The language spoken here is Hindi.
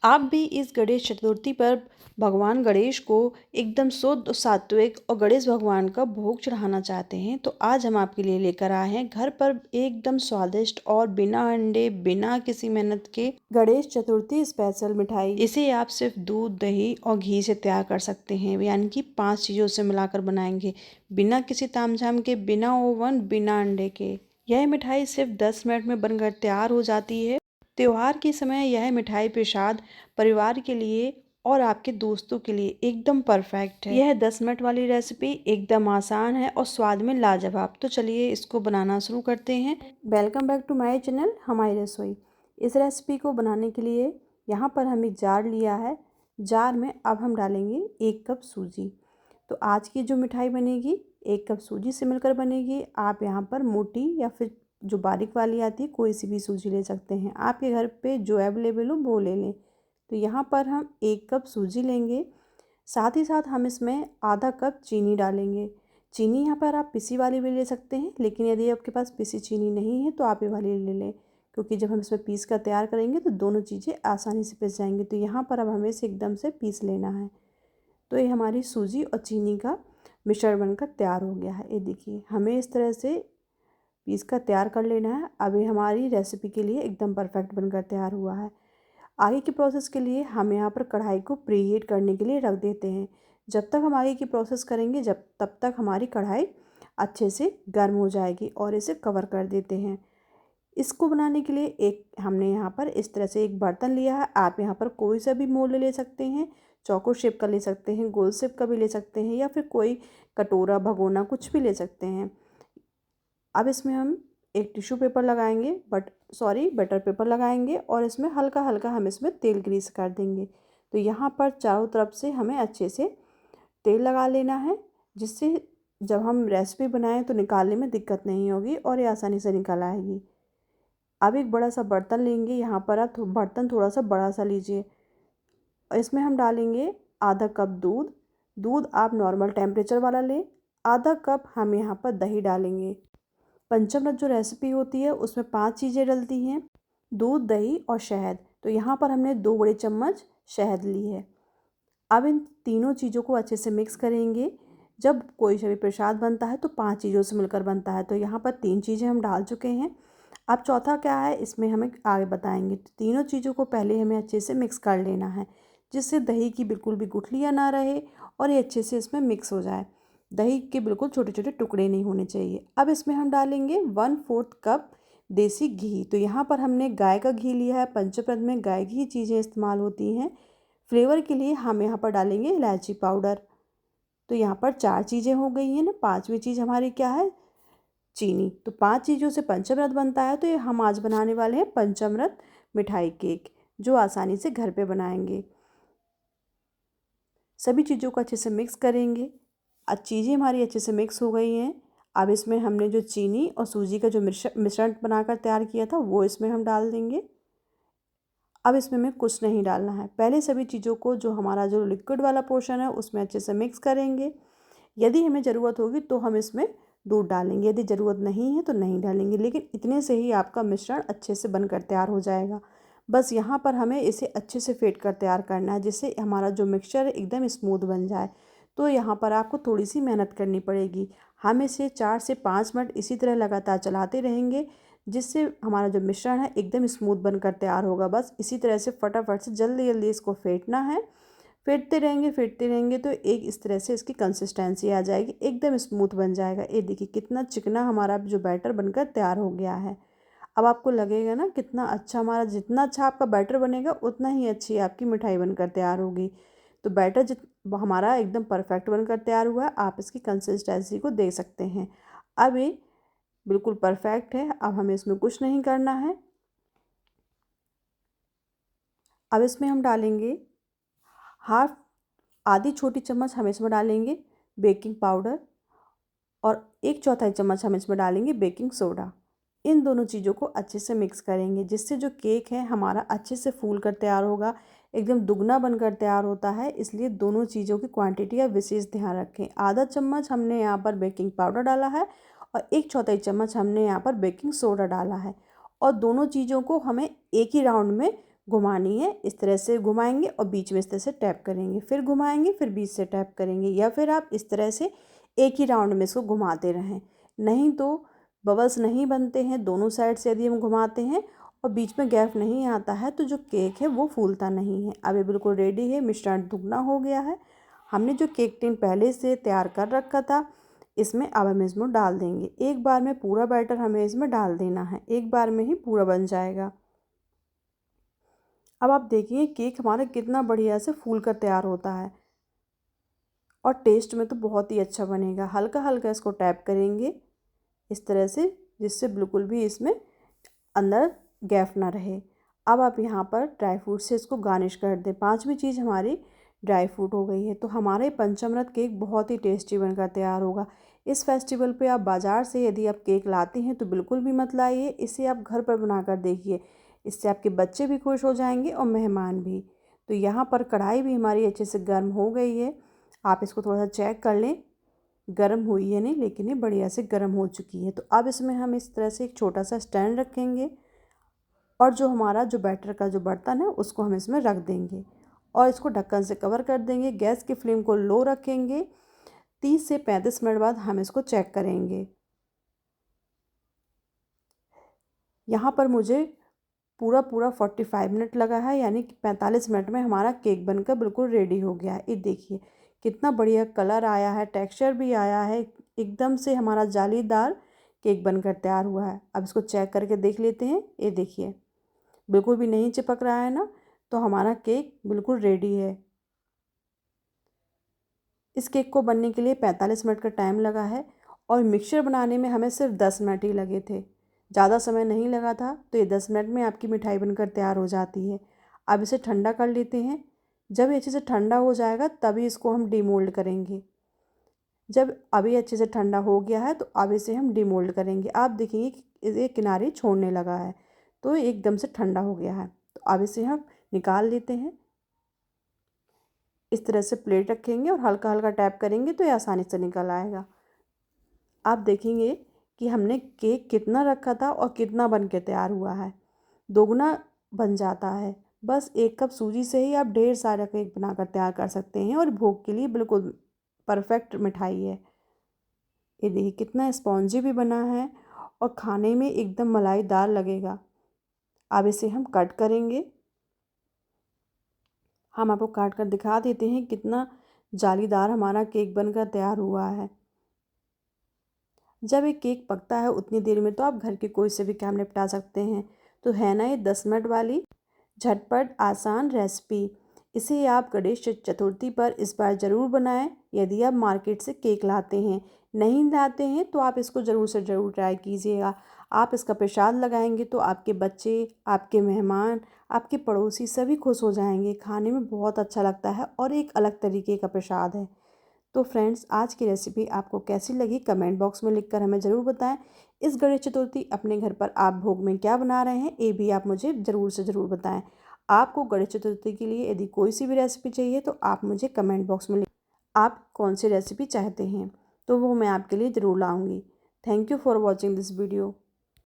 आप भी इस गणेश चतुर्थी पर भगवान गणेश को एकदम शुद्ध सात्विक और गणेश भगवान का भोग चढ़ाना चाहते हैं तो आज हम आपके लिए लेकर आए हैं घर पर एकदम स्वादिष्ट और बिना अंडे बिना किसी मेहनत के गणेश चतुर्थी स्पेशल मिठाई। इसे आप सिर्फ दूध दही और घी से तैयार कर सकते हैं, यानी कि 5 चीज़ों से मिलाकर बनाएंगे, बिना किसी तामझाम के, बिना ओवन, बिना अंडे के। यह मिठाई सिर्फ 10 मिनट में बनकर तैयार हो जाती है। त्योहार के समय यह मिठाई प्रसाद परिवार के लिए और आपके दोस्तों के लिए एकदम परफेक्ट है। यह 10 मिनट वाली रेसिपी एकदम आसान है और स्वाद में लाजवाब। तो चलिए इसको बनाना शुरू करते हैं। Welcome back to my channel हमारी रसोई। इस रेसिपी को बनाने के लिए यहाँ पर हम एक जार लिया है। जार में अब हम डालेंगे 1 कप सूजी। तो आज की जो मिठाई बनेगी 1 कप सूजी से मिलकर बनेगी। आप यहाँ पर मोटी या फिर जो बारीक वाली आती है कोई सी भी सूजी ले सकते हैं, आपके घर पे जो अवेलेबल हो वो ले लें। तो यहाँ पर हम 1 कप सूजी लेंगे, साथ ही साथ हम इसमें आधा कप चीनी डालेंगे। चीनी यहाँ पर आप पिसी वाली भी ले सकते हैं, लेकिन यदि आपके पास पिसी चीनी नहीं है तो आप ये वाली ले लें, क्योंकि जब हम इसमें पीस कर तैयार करेंगे तो दोनों चीज़ें आसानी से पिस जाएंगी। तो यहाँ पर अब हमें इसे एकदम से पीस लेना है। तो ये हमारी सूजी और चीनी का मिश्रण बनकर तैयार हो गया है। ये देखिए हमें इस तरह से पीस कर तैयार कर लेना है। अब ये हमारी रेसिपी के लिए एकदम परफेक्ट बनकर तैयार हुआ है। आगे के प्रोसेस के लिए हम यहाँ पर कढ़ाई को प्रीहीट करने के लिए रख देते हैं। जब तक हम आगे की प्रोसेस करेंगे तब तक हमारी कढ़ाई अच्छे से गर्म हो जाएगी और इसे कवर कर देते हैं। इसको बनाने के लिए हमने यहाँ पर इस तरह से एक बर्तन लिया है। आप यहाँ पर कोई सा भी मोल्ड ले सकते हैं, चौकोर शेप का ले सकते हैं, गोल शेप का भी ले सकते हैं, या फिर कोई कटोरा भगोना कुछ भी ले सकते हैं। अब इसमें हम एक टिश्यू पेपर लगाएंगे, बटर पेपर लगाएंगे और इसमें हल्का हल्का हम इसमें तेल ग्रीस कर देंगे। तो यहाँ पर चारों तरफ से हमें अच्छे से तेल लगा लेना है, जिससे जब हम रेसिपी बनाएं तो निकालने में दिक्कत नहीं होगी और ये आसानी से निकल आएगी। अब एक बड़ा सा बर्तन लेंगे, यहाँ पर आप बर्तन थोड़ा सा बड़ा सा लीजिए। इसमें हम डालेंगे आधा कप दूध। दूध आप नॉर्मल टेम्परेचर वाला लें। आधा कप हम यहाँ पर दही डालेंगे। पंचामृत जो रेसिपी होती है उसमें 5 चीज़ें डलती हैं, दूध, दही और शहद। तो यहाँ पर हमने 2 बड़े चम्मच शहद ली है। अब इन तीनों चीज़ों को अच्छे से मिक्स करेंगे। जब कोई सा भी प्रसाद बनता है तो 5 चीज़ों से मिलकर बनता है, तो यहाँ पर 3 चीज़ें हम डाल चुके हैं। अब चौथा क्या है इसमें हमें आगे बताएंगे। तो तीनों चीज़ों को पहले हमें अच्छे से मिक्स कर लेना है, जिससे दही की बिल्कुल भी गुठलियाँ ना रहे और ये अच्छे से इसमें मिक्स हो जाए। दही के बिल्कुल छोटे छोटे टुकड़े नहीं होने चाहिए। अब इसमें हम डालेंगे 1/4 कप देसी घी। तो यहाँ पर हमने गाय का घी लिया है। पंचामृत में गाय की चीज़ें इस्तेमाल होती हैं। फ्लेवर के लिए हम यहाँ पर डालेंगे इलायची पाउडर। तो यहाँ पर 4 चीज़ें हो गई हैं ना। 5वीं चीज़ हमारी क्या है? चीनी। तो 5 चीज़ों से पंचामृत बनता है। तो ये हम आज बनाने वाले हैं पंचामृत मिठाई केक, जो आसानी से घर पे बनाएंगे। सभी चीज़ों को अच्छे से मिक्स करेंगे। चीज़ें हमारी अच्छे से मिक्स हो गई हैं। अब इसमें हमने जो चीनी और सूजी का जो मिश्रण बनाकर तैयार किया था वो इसमें हम डाल देंगे। अब इसमें हमें कुछ नहीं डालना है। पहले सभी चीज़ों को जो हमारा जो लिक्विड वाला पोर्शन है उसमें अच्छे से मिक्स करेंगे। यदि हमें ज़रूरत होगी तो हम इसमें दूध डालेंगे, यदि ज़रूरत नहीं है तो नहीं डालेंगे, लेकिन इतने से ही आपका मिश्रण अच्छे से बनकर तैयार हो जाएगा। बस यहाँ पर हमें इसे अच्छे से फेंट कर तैयार करना है, जिससे हमारा जो मिक्सचर है एकदम स्मूथ बन जाए। तो यहाँ पर आपको थोड़ी सी मेहनत करनी पड़ेगी। हम इसे 4 से 5 मिनट इसी तरह लगातार चलाते रहेंगे, जिससे हमारा जो मिश्रण है एकदम स्मूथ बनकर तैयार होगा। बस इसी तरह से फटाफट से जल्दी जल्दी इसको फेंटना है। फेंटते रहेंगे तो एक इस तरह से इसकी कंसिस्टेंसी आ जाएगी, एकदम स्मूथ बन जाएगा। ये देखिए कितना चिकना हमारा जो बैटर बनकर तैयार हो गया है। अब आपको लगेगा ना कितना अच्छा हमारा, जितना अच्छा आपका बैटर बनेगा उतना ही अच्छी आपकी मिठाई बनकर तैयार होगी। तो बैटर हमारा एकदम परफेक्ट बनकर तैयार हुआ है। आप इसकी कंसिस्टेंसी को देख सकते हैं। अब ये बिल्कुल परफेक्ट है। अब हमें इसमें कुछ नहीं करना है। अब इसमें हम डालेंगे आधी छोटी चम्मच हम इसमें डालेंगे बेकिंग पाउडर और 1/4 चम्मच हम इसमें डालेंगे बेकिंग सोडा। इन दोनों चीज़ों को अच्छे से मिक्स करेंगे, जिससे जो केक है हमारा अच्छे से फूल कर तैयार होगा, एकदम दुगना बनकर तैयार होता है। इसलिए दोनों चीज़ों की क्वांटिटी का विशेष ध्यान रखें। आधा चम्मच हमने यहाँ पर बेकिंग पाउडर डाला है और 1/4 चम्मच हमने यहाँ पर बेकिंग सोडा डाला है, और दोनों चीज़ों को हमें एक ही राउंड में घुमानी है। इस तरह से घुमाएंगे और बीच में इस तरह से टैप करेंगे, फिर घुमाएंगे, फिर बीच से टैप करेंगे, या फिर आप इस तरह से एक ही राउंड में इसको घुमाते रहें। नहीं तो बबल्स नहीं बनते हैं। दोनों साइड से यदि हम घुमाते हैं और बीच में गैप नहीं आता है तो जो केक है वो फूलता नहीं है। अब ये बिल्कुल रेडी है, मिश्रण दुगना हो गया है। हमने जो केक टिन पहले से तैयार कर रखा था इसमें अब हम इसमें डाल देंगे। एक बार में पूरा बैटर हमें इसमें डाल देना है, एक बार में ही पूरा बन जाएगा। अब आप देखिए केक हमारा कितना बढ़िया से फूल कर तैयार होता है और टेस्ट में तो बहुत ही अच्छा बनेगा। हल्का हल्का इसको टैप करेंगे इस तरह से, जिससे बिल्कुल भी इसमें अंदर गैप ना रहे। अब आप यहाँ पर ड्राई फ्रूट से इसको गार्निश कर दें। पांचवी चीज़ हमारी ड्राई फ्रूट हो गई है। तो हमारा ये पंचामृत केक बहुत ही टेस्टी बनकर तैयार होगा। इस फेस्टिवल पे आप बाज़ार से यदि आप केक लाते हैं तो बिल्कुल भी मत लाइए, इसे आप घर पर बनाकर देखिए। इससे आपके बच्चे भी खुश हो जाएंगे और मेहमान भी। तो यहाँ पर कढ़ाई भी हमारी अच्छे से गर्म हो गई है। आप इसको थोड़ा सा चेक कर लें गर्म हुई है नहीं, लेकिन ये बढ़िया से गर्म हो चुकी है। तो अब इसमें हम इस तरह से एक छोटा सा स्टैंड रखेंगे और जो हमारा जो बैटर का जो बर्तन है उसको हम इसमें रख देंगे और इसको ढक्कन से कवर कर देंगे। गैस की फ्लेम को लो रखेंगे। 30 से 35 मिनट बाद हम इसको चेक करेंगे। यहाँ पर मुझे पूरा 45 मिनट लगा है, यानी कि 45 मिनट में हमारा केक बनकर बिल्कुल रेडी हो गया है। ये देखिए कितना बढ़िया कलर आया है, टेक्सचर भी आया है, एकदम से हमारा जालीदार केक बनकर तैयार हुआ है। अब इसको चेक करके देख लेते हैं। ये देखिए बिल्कुल भी नहीं चिपक रहा है ना, तो हमारा केक बिल्कुल रेडी है। इस केक को बनने के लिए 45 मिनट का टाइम लगा है और मिक्सचर बनाने में हमें सिर्फ 10 मिनट ही लगे थे, ज़्यादा समय नहीं लगा था। तो ये 10 मिनट में आपकी मिठाई बनकर तैयार हो जाती है। अब इसे ठंडा कर लेते हैं। जब ये अच्छे से ठंडा हो जाएगा तभी इसको हम डीमोल्ड करेंगे। जब अभी अच्छे से ठंडा हो गया है तो अब इसे हम डीमोल्ड करेंगे। आप देखेंगे कि ये किनारे छोड़ने लगा है, तो एकदम से ठंडा हो गया है। तो अब इसे हम निकाल लेते हैं। इस तरह से प्लेट रखेंगे और हल्का हल्का टैप करेंगे तो ये आसानी से निकल आएगा। आप देखेंगे कि हमने केक कितना रखा था और कितना बन के तैयार हुआ है, दोगुना बन जाता है। बस 1 कप सूजी से ही आप ढेर सारा केक बनाकर तैयार कर सकते हैं और भोग के लिए बिल्कुल परफेक्ट मिठाई है। ये देखिए कितना स्पॉन्जी भी बना है और खाने में एकदम मलाईदार लगेगा। अब इसे हम कट करेंगे। हम आपको काट कर दिखा देते हैं कितना जालीदार हमारा केक बनकर तैयार हुआ है। जब एक केक पकता है उतनी देर में तो आप घर के कोई से भी काम निपटा सकते हैं। तो है ना ये 10 मिनट वाली झटपट आसान रेसिपी। इसे आप गणेश चतुर्थी पर इस बार ज़रूर बनाएं। यदि आप मार्केट से केक लाते हैं, नहीं लाते हैं तो आप इसको ज़रूर से ज़रूर ट्राई कीजिएगा। आप इसका प्रसाद लगाएंगे तो आपके बच्चे, आपके मेहमान, आपके पड़ोसी सभी खुश हो जाएंगे। खाने में बहुत अच्छा लगता है और एक अलग तरीके का प्रसाद है। तो फ्रेंड्स आज की रेसिपी आपको कैसी लगी कमेंट बॉक्स में लिखकर हमें ज़रूर बताएं। इस गणेश चतुर्थी अपने घर पर आप भोग में क्या बना रहे हैं ये भी आप मुझे ज़रूर से ज़रूर बताएं। आपको गणेश चतुर्थी के लिए यदि कोई सी भी रेसिपी चाहिए तो आप मुझे कमेंट बॉक्स में आप कौन सी रेसिपी चाहते हैं तो वो मैं आपके लिए ज़रूर लाऊंगी। Thank you for watching this video.